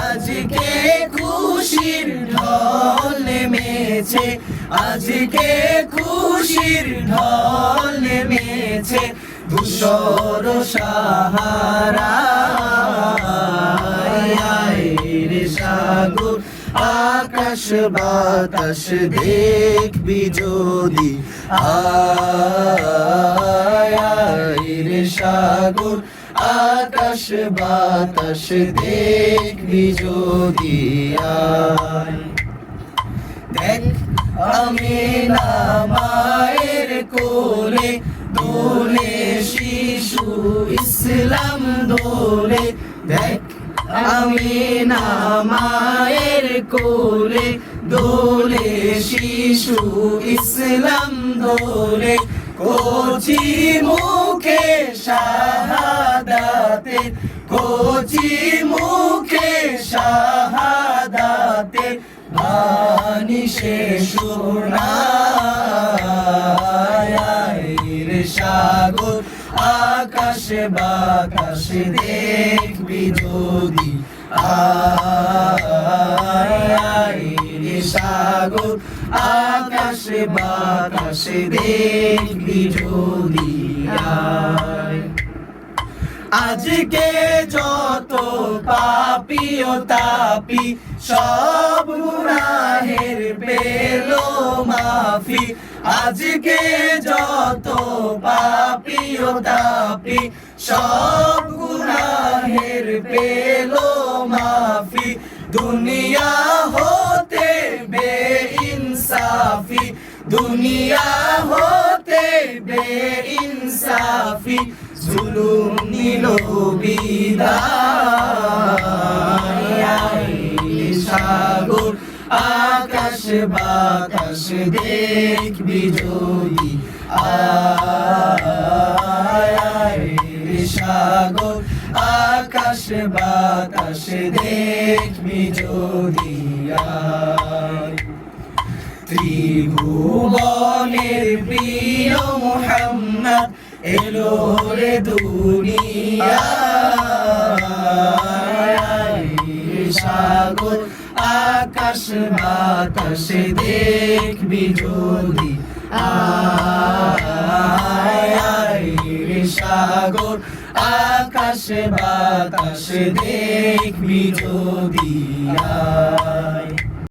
আজকে খুশির ঢল নেমেছে, আজকে খুশির ঢল নেমেছে, ধূসর সাহারায় রে সাগর আকাশ বাতাস দেখবি যদি, আয় রে সাগর আকাশ বাতাস দেখবি যদি, আয়। দেখ আমিনা মায়ের কোলে দোলে শিশু ইসলাম দোলে, দেখ আমিনা মায়ের কোলে দোলে শিশু ইসলাম দোলে, কচি মুখে শাহাদাতে, কচি মুখে শাহাদাতে বাণী সে শোনায় রে সাগর আকাশ বাতাস দেখবি যদি, আয় রে সাগর আকাশ বাতাস দেখবি যদি, আয়। আজকে যত পাপী ও তাপী সব গুনাহের পেলো মাফি, আজকে যত পাপী ও তাপী সব গুনাহের পেলো মাফি, দুনিয়া হতে বেইনসাফি, দুনিয়া হতে বেইনসাফি, জুলুম নিল বিদায় সাগর আকাশ বাতাস দেখবি যদি, আয় সাগর আকাশ বাতাস দেখবি যদি, আয়। ত্রিভুবনের প্রিয় মুহাম্মদ এলো রে দুনিয়ায়, সাগর আকাশ বাতাস দেখবি যদি, আয় সাগর আকাশ বাতাস দেখবি যদি, আয়।